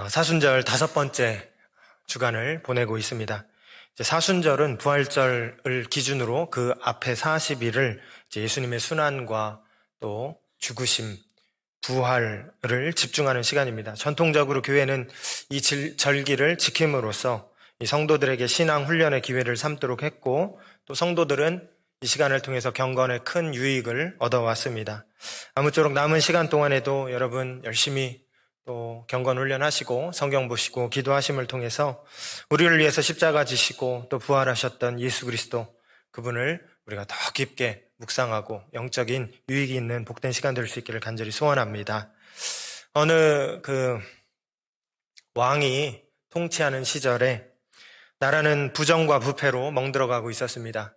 사순절 5번째 주간을 보내고 있습니다. 이제 사순절은 부활절을 기준으로 그 앞에 40일을 예수님의 순환과 또 죽으심, 부활을 집중하는 시간입니다. 전통적으로 교회는 이 절기를 지킴으로써 이 성도들에게 신앙 훈련의 기회를 삼도록 했고, 또 성도들은 이 시간을 통해서 경건의 큰 유익을 얻어왔습니다. 아무쪼록 남은 시간 동안에도 여러분 열심히 또 경건 훈련하시고 성경 보시고 기도하심을 통해서 우리를 위해서 십자가 지시고 또 부활하셨던 예수 그리스도, 그분을 우리가 더 깊게 묵상하고 영적인 유익이 있는 복된 시간 될 수 있기를 간절히 소원합니다. 어느 왕이 통치하는 시절에 나라는 부정과 부패로 멍들어가고 있었습니다.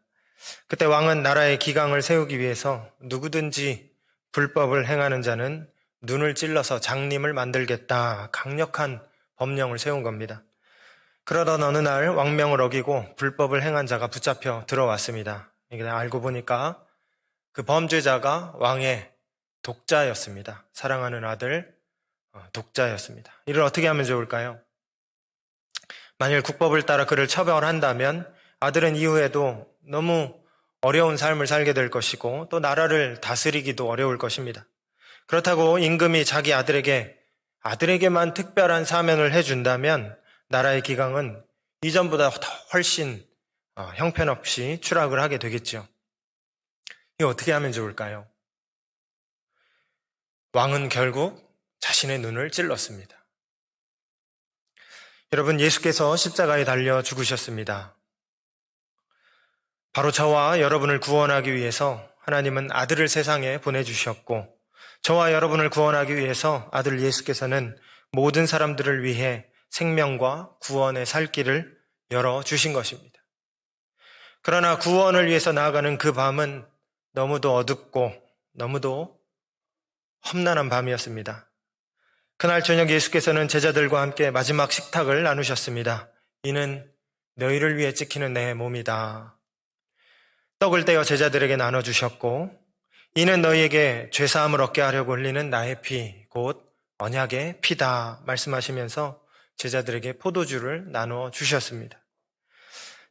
그때 왕은 나라의 기강을 세우기 위해서 누구든지 불법을 행하는 자는 눈을 찔러서 장님을 만들겠다, 강력한 법령을 세운 겁니다. 그러던 어느 날 왕명을 어기고 불법을 행한 자가 붙잡혀 들어왔습니다. 이게 알고 보니까 그 범죄자가 왕의 독자였습니다. 사랑하는 아들 독자였습니다. 이를 어떻게 하면 좋을까요? 만일 국법을 따라 그를 처벌한다면 아들은 이후에도 너무 어려운 삶을 살게 될 것이고 또 나라를 다스리기도 어려울 것입니다. 그렇다고 임금이 자기 아들에게만 특별한 사면을 해준다면 나라의 기강은 이전보다 훨씬 형편없이 추락을 하게 되겠죠. 이거 어떻게 하면 좋을까요? 왕은 결국 자신의 눈을 찔렀습니다. 여러분, 예수께서 십자가에 달려 죽으셨습니다. 바로 저와 여러분을 구원하기 위해서 하나님은 아들을 세상에 보내주셨고, 저와 여러분을 구원하기 위해서 아들 예수께서는 모든 사람들을 위해 생명과 구원의 살 길을 열어주신 것입니다. 그러나 구원을 위해서 나아가는 그 밤은 너무도 어둡고 너무도 험난한 밤이었습니다. 그날 저녁 예수께서는 제자들과 함께 마지막 식탁을 나누셨습니다. 이는 너희를 위해 찍히는 내 몸이다. 떡을 떼어 제자들에게 나눠주셨고, 이는 너희에게 죄사함을 얻게 하려고 흘리는 나의 피, 곧 언약의 피다 말씀하시면서 제자들에게 포도주를 나누어 주셨습니다.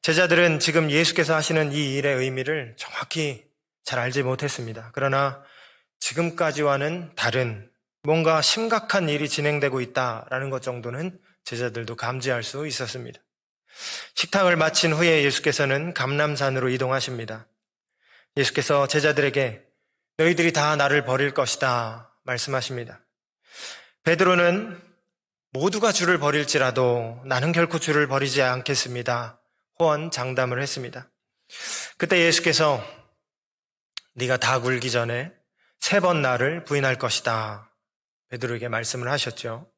제자들은 지금 예수께서 하시는 이 일의 의미를 정확히 잘 알지 못했습니다. 그러나 지금까지와는 다른 뭔가 심각한 일이 진행되고 있다라는 것 정도는 제자들도 감지할 수 있었습니다. 식탁을 마친 후에 예수께서는 감람산으로 이동하십니다. 예수께서 제자들에게 너희들이 다 나를 버릴 것이다 말씀하십니다. 베드로는 모두가 주를 버릴지라도 나는 결코 주를 버리지 않겠습니다 호언장담을 했습니다. 그때 예수께서 네가 다 굴기 전에 3번 나를 부인할 것이다 베드로에게 말씀을 하셨죠.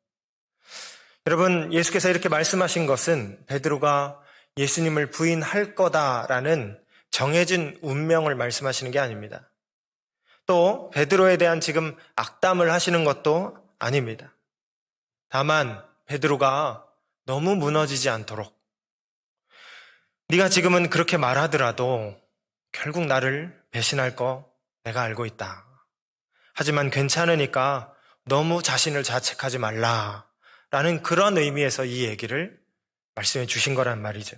여러분, 예수께서 이렇게 말씀하신 것은 베드로가 예수님을 부인할 거다라는 정해진 운명을 말씀하시는 게 아닙니다. 또 베드로에 대한 지금 악담을 하시는 것도 아닙니다. 다만 베드로가 너무 무너지지 않도록, 네가 지금은 그렇게 말하더라도 결국 나를 배신할 거 내가 알고 있다. 하지만 괜찮으니까 너무 자신을 자책하지 말라라는 그런 의미에서 이 얘기를 말씀해 주신 거란 말이죠.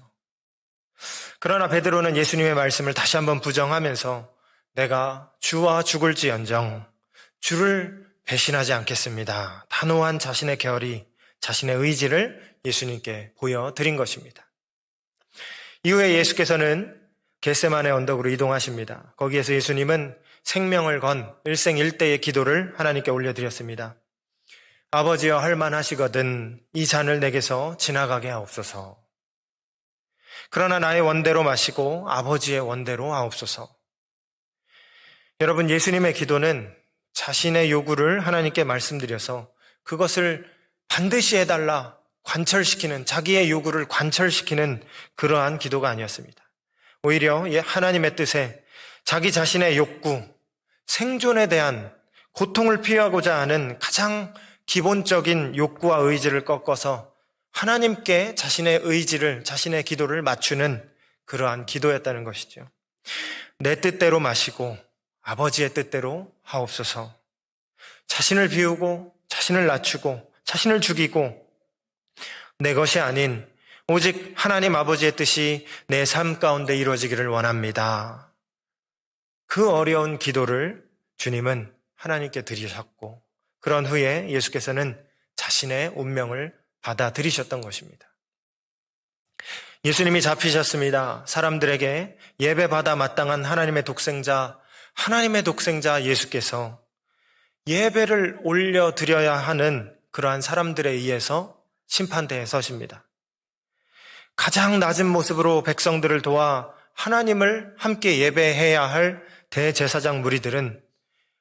그러나 베드로는 예수님의 말씀을 다시 한번 부정하면서 내가 주와 죽을지언정 주를 배신하지 않겠습니다. 단호한 자신의 결의, 자신의 의지를 예수님께 보여드린 것입니다. 이후에 예수께서는 겟세마네 언덕으로 이동하십니다. 거기에서 예수님은 생명을 건 일생일대의 기도를 하나님께 올려드렸습니다. 아버지여, 할만하시거든 이 잔을 내게서 지나가게 하옵소서. 그러나 나의 원대로 마시고 아버지의 원대로 하옵소서. 여러분, 예수님의 기도는 자신의 요구를 하나님께 말씀드려서 그것을 반드시 해달라 관철시키는, 자기의 요구를 관철시키는 그러한 기도가 아니었습니다. 오히려 하나님의 뜻에 자기 자신의 욕구, 생존에 대한 고통을 피하고자 하는 가장 기본적인 욕구와 의지를 꺾어서 하나님께 자신의 의지를, 자신의 기도를 맞추는 그러한 기도였다는 것이죠. 내 뜻대로 마시고 아버지의 뜻대로 하옵소서. 자신을 비우고 자신을 낮추고 자신을 죽이고 내 것이 아닌 오직 하나님 아버지의 뜻이 내 삶 가운데 이루어지기를 원합니다. 그 어려운 기도를 주님은 하나님께 드리셨고 그런 후에 예수께서는 자신의 운명을 받아들이셨던 것입니다. 예수님이 잡히셨습니다. 사람들에게 예배받아 마땅한 하나님의 독생자 예수께서 예배를 올려드려야 하는 그러한 사람들에 의해서 심판대에 서십니다. 가장 낮은 모습으로 백성들을 도와 하나님을 함께 예배해야 할 대제사장 무리들은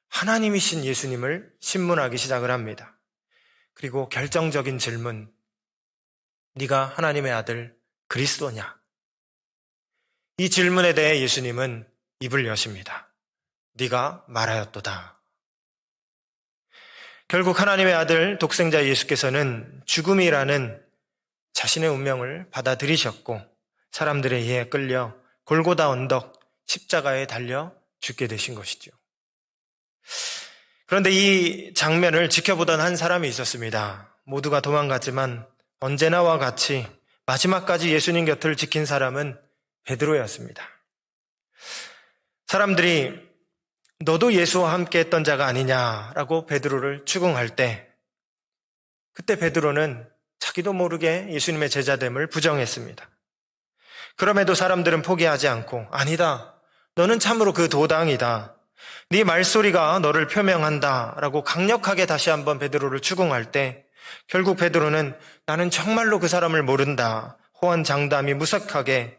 하나님이신 예수님을 신문하기 시작을 합니다. 그리고 결정적인 질문, 네가 하나님의 아들 그리스도냐? 이 질문에 대해 예수님은 입을 여십니다. 네가 말하였도다. 결국 하나님의 아들 독생자 예수께서는 죽음이라는 자신의 운명을 받아들이셨고 사람들에 의해 끌려 골고다 언덕 십자가에 달려 죽게 되신 것이죠. 그런데 이 장면을 지켜보던 한 사람이 있었습니다. 모두가 도망갔지만 언제나와 같이 마지막까지 예수님 곁을 지킨 사람은 베드로였습니다. 사람들이 너도 예수와 함께 했던 자가 아니냐라고 베드로를 추궁할 때 그때 베드로는 자기도 모르게 예수님의 제자됨을 부정했습니다. 그럼에도 사람들은 포기하지 않고 아니다. 너는 참으로 그 도당이다. 네 말소리가 너를 표명한다 라고 강력하게 다시 한번 베드로를 추궁할 때 결국 베드로는 나는 정말로 그 사람을 모른다. 호언장담이 무색하게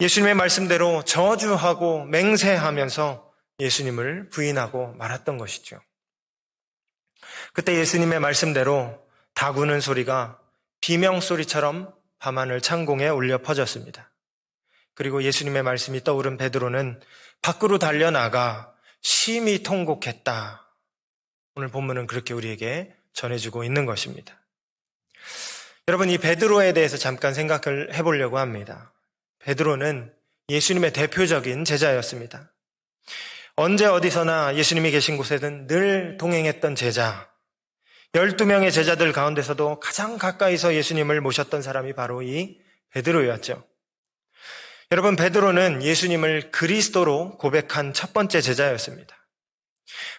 예수님의 말씀대로 저주하고 맹세하면서 예수님을 부인하고 말았던 것이죠. 그때 예수님의 말씀대로 다구는 소리가 비명소리처럼 밤하늘 창공에 울려 퍼졌습니다. 그리고 예수님의 말씀이 떠오른 베드로는 밖으로 달려나가 심히 통곡했다. 오늘 본문은 그렇게 우리에게 전해주고 있는 것입니다. 여러분, 이 베드로에 대해서 잠깐 생각을 해보려고 합니다. 베드로는 예수님의 대표적인 제자였습니다. 언제 어디서나 예수님이 계신 곳에는 늘 동행했던 제자, 12명의 제자들 가운데서도 가장 가까이서 예수님을 모셨던 사람이 바로 이 베드로였죠. 여러분, 베드로는 예수님을 그리스도로 고백한 첫 번째 제자였습니다.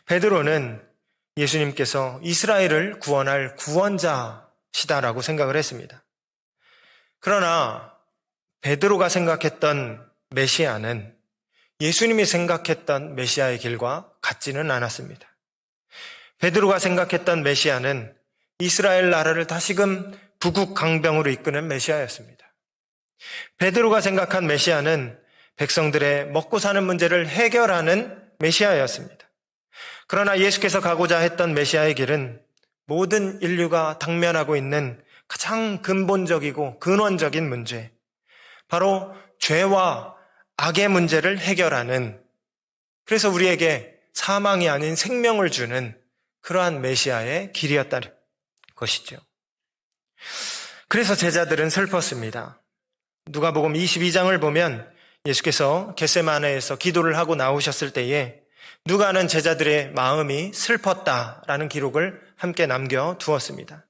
베드로는 예수님께서 이스라엘을 구원할 구원자시다라고 생각을 했습니다. 그러나 베드로가 생각했던 메시아는 예수님이 생각했던 메시아의 길과 같지는 않았습니다. 베드로가 생각했던 메시아는 이스라엘 나라를 다시금 부국강병으로 이끄는 메시아였습니다. 베드로가 생각한 메시아는 백성들의 먹고 사는 문제를 해결하는 메시아였습니다. 그러나 예수께서 가고자 했던 메시아의 길은 모든 인류가 당면하고 있는 가장 근본적이고 근원적인 문제, 바로 죄와 악의 문제를 해결하는, 그래서 우리에게 사망이 아닌 생명을 주는 그러한 메시아의 길이었다는 것이죠. 그래서 제자들은 슬펐습니다. 누가복음 22장을 보면 예수께서 겟세마네에서 기도를 하고 나오셨을 때에 누가는 제자들의 마음이 슬펐다라는 기록을 함께 남겨두었습니다.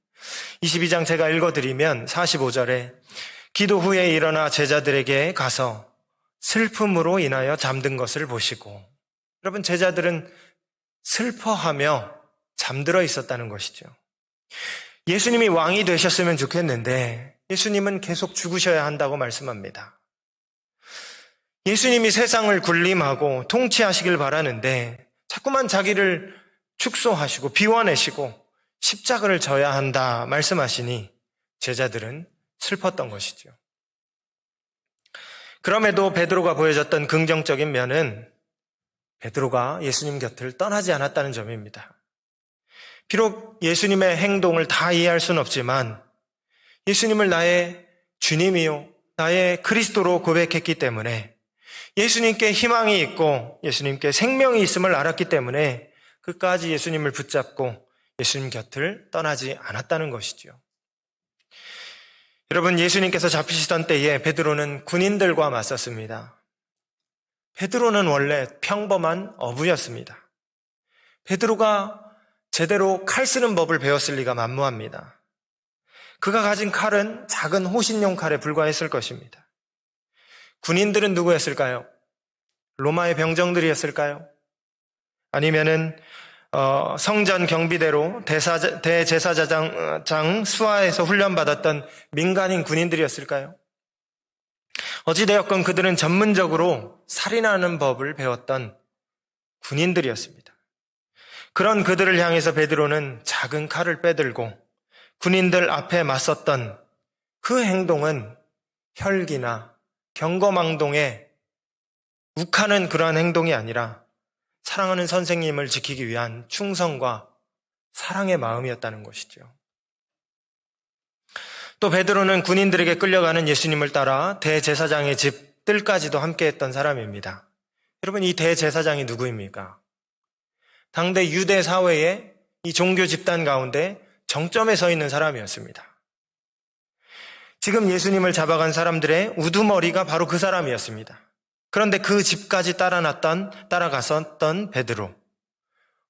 22장 제가 읽어드리면 45절에 기도 후에 일어나 제자들에게 가서 슬픔으로 인하여 잠든 것을 보시고, 여러분, 제자들은 슬퍼하며 잠들어 있었다는 것이죠. 예수님이 왕이 되셨으면 좋겠는데 예수님은 계속 죽으셔야 한다고 말씀합니다. 예수님이 세상을 군림하고 통치하시길 바라는데 자꾸만 자기를 축소하시고 비워내시고 십자가를 져야 한다 말씀하시니 제자들은 슬펐던 것이죠. 그럼에도 베드로가 보여줬던 긍정적인 면은 베드로가 예수님 곁을 떠나지 않았다는 점입니다. 비록 예수님의 행동을 다 이해할 수는 없지만 예수님을 나의 주님이요 나의 그리스도로 고백했기 때문에, 예수님께 희망이 있고 예수님께 생명이 있음을 알았기 때문에 끝까지 예수님을 붙잡고 예수님 곁을 떠나지 않았다는 것이죠. 여러분, 예수님께서 잡히시던 때에 베드로는 군인들과 맞섰습니다. 베드로는 원래 평범한 어부였습니다. 베드로가 제대로 칼 쓰는 법을 배웠을 리가 만무합니다. 그가 가진 칼은 작은 호신용 칼에 불과했을 것입니다. 군인들은 누구였을까요? 로마의 병정들이었을까요? 아니면은 성전 경비대로 대제사장 수하에서 훈련받았던 민간인 군인들이었을까요? 어찌되었건 그들은 전문적으로 살인하는 법을 배웠던 군인들이었습니다. 그런 그들을 향해서 베드로는 작은 칼을 빼들고 군인들 앞에 맞섰던 그 행동은 혈기나 경거망동에 욱하는 그러한 행동이 아니라 사랑하는 선생님을 지키기 위한 충성과 사랑의 마음이었다는 것이죠. 또 베드로는 군인들에게 끌려가는 예수님을 따라 대제사장의 집 뜰까지도 함께했던 사람입니다. 여러분, 이 대제사장이 누구입니까? 당대 유대 사회의 이 종교 집단 가운데 정점에 서 있는 사람이었습니다. 지금 예수님을 잡아간 사람들의 우두머리가 바로 그 사람이었습니다. 그런데 그 집까지 따라갔었던 베드로.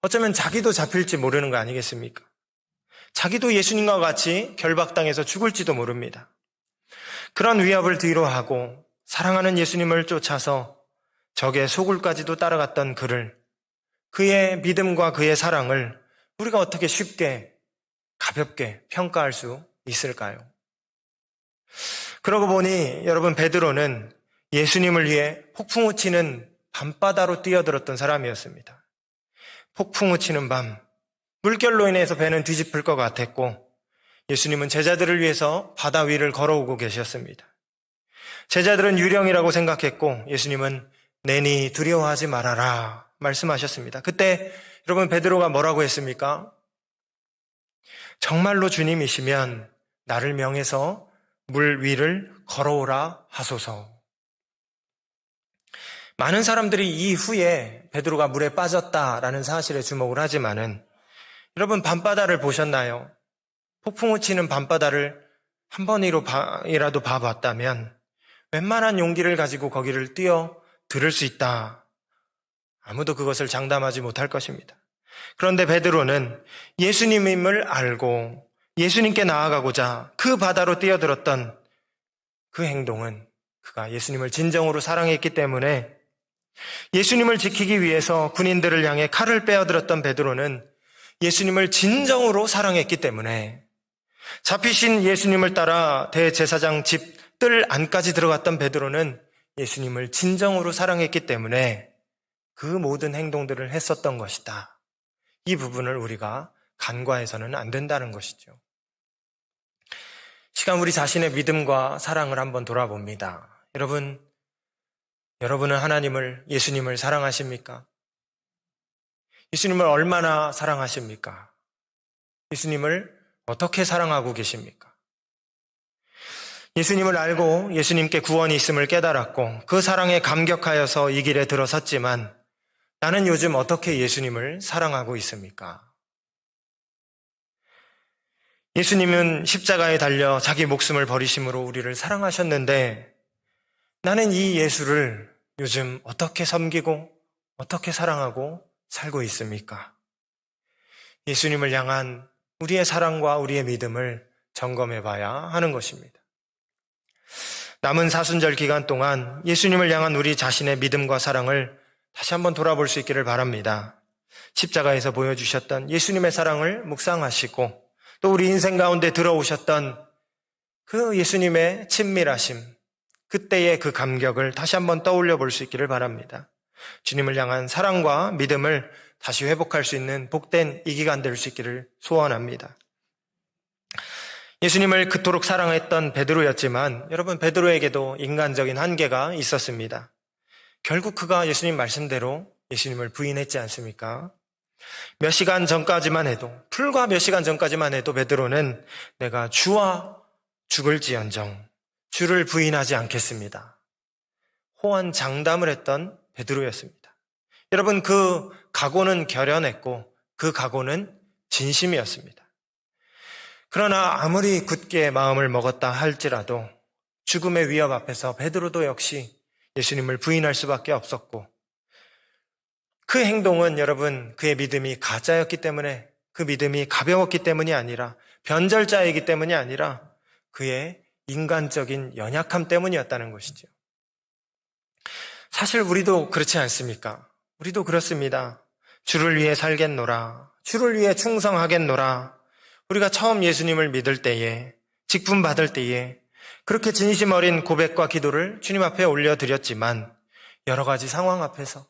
어쩌면 자기도 잡힐지 모르는 거 아니겠습니까? 자기도 예수님과 같이 결박당해서 죽을지도 모릅니다. 그런 위협을 뒤로하고 사랑하는 예수님을 쫓아서 적의 소굴까지도 따라갔던 그의 믿음과 그의 사랑을 우리가 어떻게 쉽게 가볍게 평가할 수 있을까요? 그러고 보니 여러분, 베드로는 예수님을 위해 폭풍우 치는 밤바다로 뛰어들었던 사람이었습니다. 폭풍우 치는 밤, 물결로 인해서 배는 뒤집힐 것 같았고 예수님은 제자들을 위해서 바다 위를 걸어오고 계셨습니다. 제자들은 유령이라고 생각했고 예수님은 내니 두려워하지 말아라 말씀하셨습니다. 그때 여러분, 베드로가 뭐라고 했습니까? 정말로 주님이시면 나를 명해서 물 위를 걸어오라 하소서. 많은 사람들이 이후에 베드로가 물에 빠졌다라는 사실에 주목을 하지만은 여러분, 밤바다를 보셨나요? 폭풍우 치는 밤바다를 한 번이라도 봐봤다면 웬만한 용기를 가지고 거기를 뛰어들을 수 있다. 아무도 그것을 장담하지 못할 것입니다. 그런데 베드로는 예수님임을 알고 예수님께 나아가고자 그 바다로 뛰어들었던 그 행동은 그가 예수님을 진정으로 사랑했기 때문에, 예수님을 지키기 위해서 군인들을 향해 칼을 빼어들었던 베드로는 예수님을 진정으로 사랑했기 때문에, 잡히신 예수님을 따라 대제사장 집 뜰 안까지 들어갔던 베드로는 예수님을 진정으로 사랑했기 때문에 그 모든 행동들을 했었던 것이다. 이 부분을 우리가 간과해서는 안 된다는 것이죠. 시간 우리 자신의 믿음과 사랑을 한번 돌아봅니다. 여러분은 하나님을, 예수님을 사랑하십니까? 예수님을 얼마나 사랑하십니까? 예수님을 어떻게 사랑하고 계십니까? 예수님을 알고 예수님께 구원이 있음을 깨달았고 그 사랑에 감격하여서 이 길에 들어섰지만 나는 요즘 어떻게 예수님을 사랑하고 있습니까? 예수님은 십자가에 달려 자기 목숨을 버리심으로 우리를 사랑하셨는데 나는 이 예수를 요즘 어떻게 섬기고 어떻게 사랑하고 살고 있습니까? 예수님을 향한 우리의 사랑과 우리의 믿음을 점검해 봐야 하는 것입니다. 남은 사순절 기간 동안 예수님을 향한 우리 자신의 믿음과 사랑을 다시 한번 돌아볼 수 있기를 바랍니다. 십자가에서 보여주셨던 예수님의 사랑을 묵상하시고 또 우리 인생 가운데 들어오셨던 그 예수님의 친밀하심, 그때의 그 감격을 다시 한번 떠올려 볼 수 있기를 바랍니다. 주님을 향한 사랑과 믿음을 다시 회복할 수 있는 복된 이 기간 될 수 있기를 소원합니다. 예수님을 그토록 사랑했던 베드로였지만 여러분, 베드로에게도 인간적인 한계가 있었습니다. 결국 그가 예수님 말씀대로 예수님을 부인했지 않습니까? 몇 시간 전까지만 해도, 불과 몇 시간 전까지만 해도 베드로는 내가 주와 죽을지언정 주를 부인하지 않겠습니다. 호언장담을 했던 베드로였습니다. 여러분, 그 각오는 결연했고 그 각오는 진심이었습니다. 그러나 아무리 굳게 마음을 먹었다 할지라도 죽음의 위협 앞에서 베드로도 역시 예수님을 부인할 수밖에 없었고, 그 행동은 여러분, 그의 믿음이 가짜였기 때문에, 그 믿음이 가벼웠기 때문이 아니라 변절자이기 때문이 아니라 그의 인간적인 연약함 때문이었다는 것이죠. 사실 우리도 그렇지 않습니까? 우리도 그렇습니다. 주를 위해 살겠노라. 주를 위해 충성하겠노라. 우리가 처음 예수님을 믿을 때에, 직분 받을 때에 그렇게 진심 어린 고백과 기도를 주님 앞에 올려드렸지만 여러 가지 상황 앞에서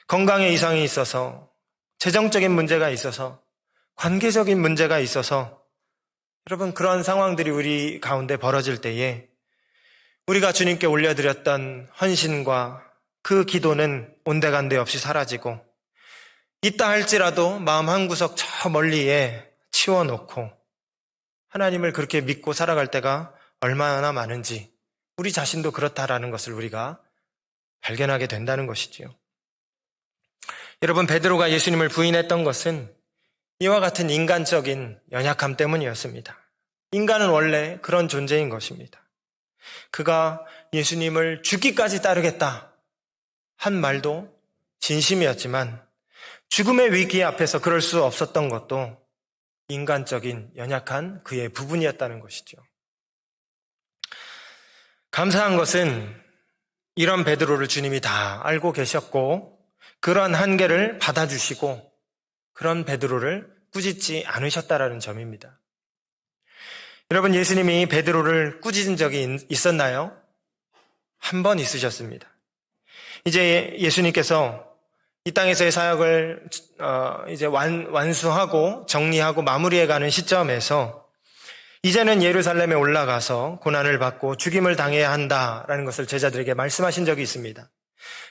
건강에 이상이 있어서, 재정적인 문제가 있어서, 관계적인 문제가 있어서 여러분 그런 상황들이 우리 가운데 벌어질 때에 우리가 주님께 올려드렸던 헌신과 그 기도는 온데간데 없이 사라지고 있다 할지라도 마음 한구석 저 멀리에 치워놓고 하나님을 그렇게 믿고 살아갈 때가 얼마나 많은지 우리 자신도 그렇다라는 것을 우리가 발견하게 된다는 것이지요. 여러분, 베드로가 예수님을 부인했던 것은 이와 같은 인간적인 연약함 때문이었습니다. 인간은 원래 그런 존재인 것입니다. 그가 예수님을 죽기까지 따르겠다 한 말도 진심이었지만 죽음의 위기 앞에서 그럴 수 없었던 것도 인간적인 연약한 그의 부분이었다는 것이죠. 감사한 것은 이런 베드로를 주님이 다 알고 계셨고 그런 한계를 받아주시고 그런 베드로를 꾸짖지 않으셨다라는 점입니다. 여러분, 예수님이 베드로를 꾸짖은 적이 있었나요? 한 번 있으셨습니다. 이제 예수님께서 이 땅에서의 사역을 이제 완수하고 정리하고 마무리해가는 시점에서 이제는 예루살렘에 올라가서 고난을 받고 죽임을 당해야 한다라는 것을 제자들에게 말씀하신 적이 있습니다.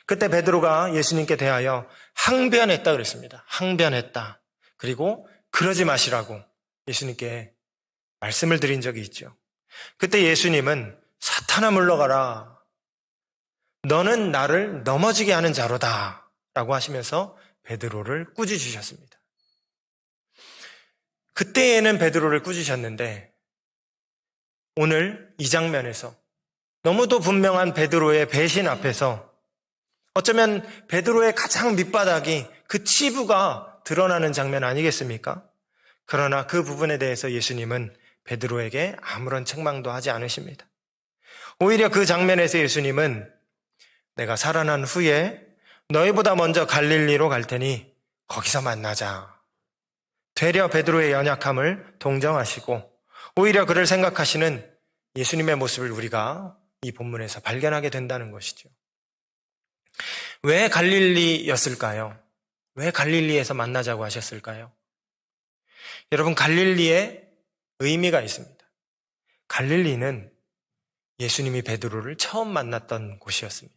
그때 베드로가 예수님께 대하여 항변했다 그랬습니다. 항변했다. 그리고 그러지 마시라고 예수님께 말씀을 드린 적이 있죠. 그때 예수님은 사탄아 물러가라. 너는 나를 넘어지게 하는 자로다. 라고 하시면서 베드로를 꾸짖으셨습니다. 그때에는 베드로를 꾸짖으셨는데 오늘 이 장면에서 너무도 분명한 베드로의 배신 앞에서 어쩌면 베드로의 가장 밑바닥이 그 치부가 드러나는 장면 아니겠습니까? 그러나 그 부분에 대해서 예수님은 베드로에게 아무런 책망도 하지 않으십니다. 오히려 그 장면에서 예수님은 내가 살아난 후에 너희보다 먼저 갈릴리로 갈 테니 거기서 만나자. 되려 베드로의 연약함을 동정하시고 오히려 그를 생각하시는 예수님의 모습을 우리가 이 본문에서 발견하게 된다는 것이죠. 왜 갈릴리였을까요? 왜 갈릴리에서 만나자고 하셨을까요? 여러분, 갈릴리에 의미가 있습니다. 갈릴리는 예수님이 베드로를 처음 만났던 곳이었습니다.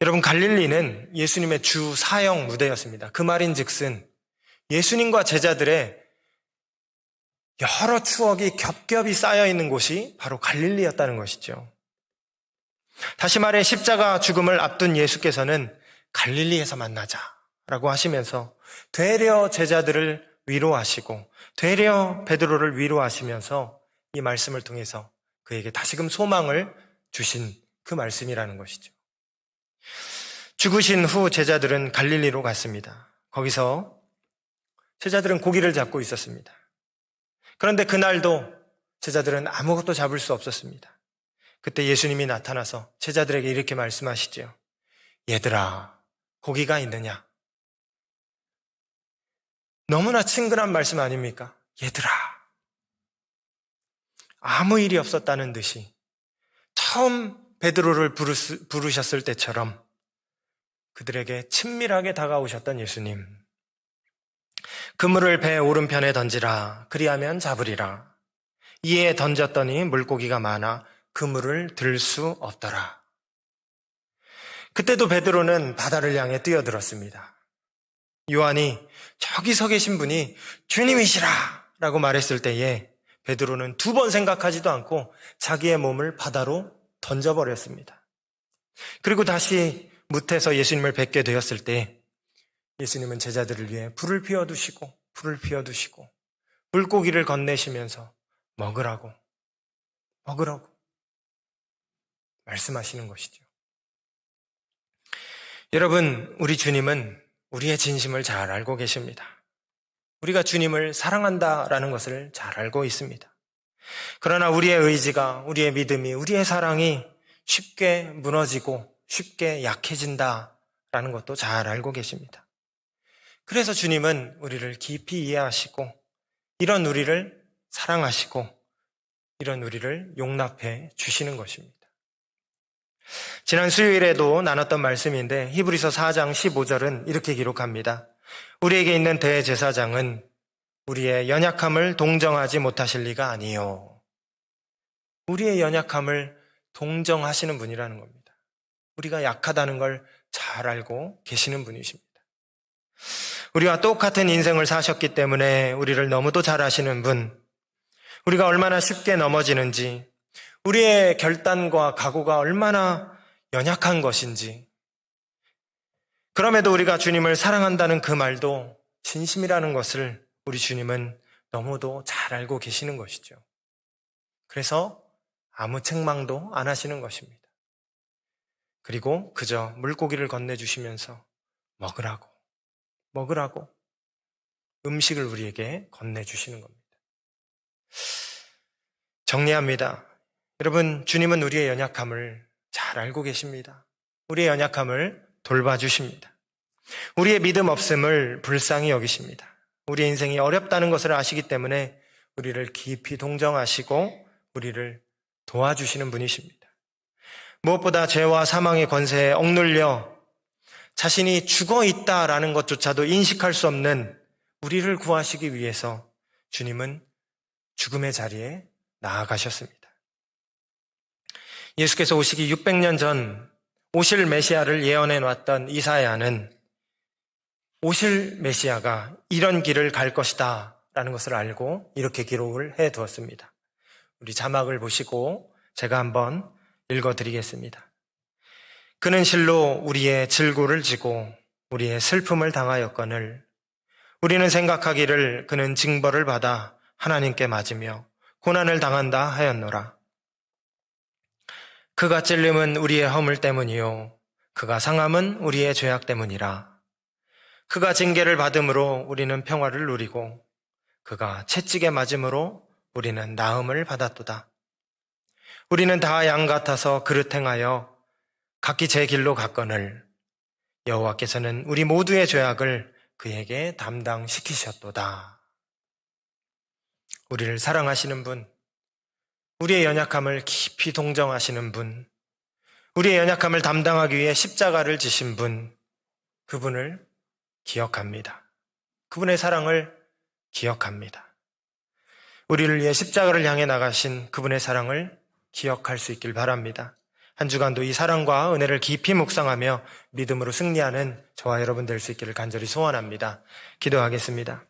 여러분, 갈릴리는 예수님의 주 사역 무대였습니다. 그 말인즉슨 예수님과 제자들의 여러 추억이 겹겹이 쌓여있는 곳이 바로 갈릴리였다는 것이죠. 다시 말해 십자가 죽음을 앞둔 예수께서는 갈릴리에서 만나자라고 하시면서 되려 제자들을 위로하시고 되려 베드로를 위로하시면서 이 말씀을 통해서 그에게 다시금 소망을 주신 그 말씀이라는 것이죠. 죽으신 후 제자들은 갈릴리로 갔습니다. 거기서 제자들은 고기를 잡고 있었습니다. 그런데 그날도 제자들은 아무것도 잡을 수 없었습니다. 그때 예수님이 나타나서 제자들에게 이렇게 말씀하시죠. 얘들아, 고기가 있느냐? 너무나 친근한 말씀 아닙니까? 얘들아. 아무 일이 없었다는 듯이 처음 베드로를 부르셨을 때처럼 그들에게 친밀하게 다가오셨던 예수님. 그물을 배 오른편에 던지라. 그리하면 잡으리라. 이에 던졌더니 물고기가 많아 그물을 들 수 없더라. 그때도 베드로는 바다를 향해 뛰어들었습니다. 요한이 저기 서 계신 분이 주님이시라 라고 말했을 때에 베드로는 두 번 생각하지도 않고 자기의 몸을 바다로 던져버렸습니다. 그리고 다시 뭇에서 예수님을 뵙게 되었을 때 예수님은 제자들을 위해 불을 피워두시고 물고기를 건네시면서 먹으라고 말씀하시는 것이죠. 여러분, 우리 주님은 우리의 진심을 잘 알고 계십니다. 우리가 주님을 사랑한다라는 것을 잘 알고 있습니다. 그러나 우리의 의지가, 우리의 믿음이, 우리의 사랑이 쉽게 무너지고 쉽게 약해진다라는 것도 잘 알고 계십니다. 그래서 주님은 우리를 깊이 이해하시고 이런 우리를 사랑하시고 이런 우리를 용납해 주시는 것입니다. 지난 수요일에도 나눴던 말씀인데 히브리서 4장 15절은 이렇게 기록합니다. 우리에게 있는 대제사장은 우리의 연약함을 동정하지 못하실 리가 아니요. 우리의 연약함을 동정하시는 분이라는 겁니다. 우리가 약하다는 걸 잘 알고 계시는 분이십니다. 우리와 똑같은 인생을 사셨기 때문에 우리를 너무도 잘 아시는 분, 우리가 얼마나 쉽게 넘어지는지, 우리의 결단과 각오가 얼마나 연약한 것인지, 그럼에도 우리가 주님을 사랑한다는 그 말도 진심이라는 것을 우리 주님은 너무도 잘 알고 계시는 것이죠. 그래서 아무 책망도 안 하시는 것입니다. 그리고 그저 물고기를 건네주시면서 먹으라고 음식을 우리에게 건네주시는 겁니다. 정리합니다. 여러분, 주님은 우리의 연약함을 잘 알고 계십니다. 우리의 연약함을 돌봐주십니다. 우리의 믿음 없음을 불쌍히 여기십니다. 우리의 인생이 어렵다는 것을 아시기 때문에 우리를 깊이 동정하시고 우리를 도와주시는 분이십니다. 무엇보다 죄와 사망의 권세에 억눌려 자신이 죽어 있다라는 것조차도 인식할 수 없는 우리를 구하시기 위해서 주님은 죽음의 자리에 나아가셨습니다. 예수께서 오시기 600년 전 오실 메시아를 예언해 놨던 이사야는 오실 메시아가 이런 길을 갈 것이다 라는 것을 알고 이렇게 기록을 해 두었습니다. 우리 자막을 보시고 제가 한번 읽어드리겠습니다. 그는 실로 우리의 질고를 지고 우리의 슬픔을 당하였거늘 우리는 생각하기를 그는 징벌을 받아 하나님께 맞으며 고난을 당한다 하였노라. 그가 찔림은 우리의 허물 때문이요 그가 상함은 우리의 죄악 때문이라. 그가 징계를 받음으로 우리는 평화를 누리고 그가 채찍에 맞음으로 우리는 나음을 받았도다. 우리는 다 양 같아서 그릇 행하여 각기 제 길로 갔거늘 여호와께서는 우리 모두의 죄악을 그에게 담당시키셨도다. 우리를 사랑하시는 분, 우리의 연약함을 깊이 동정하시는 분, 우리의 연약함을 담당하기 위해 십자가를 지신 분, 그분을 기억합니다. 그분의 사랑을 기억합니다. 우리를 위해 십자가를 향해 나가신 그분의 사랑을 기억할 수 있길 바랍니다. 한 주간도 이 사랑과 은혜를 깊이 묵상하며 믿음으로 승리하는 저와 여러분 될 수 있기를 간절히 소원합니다. 기도하겠습니다.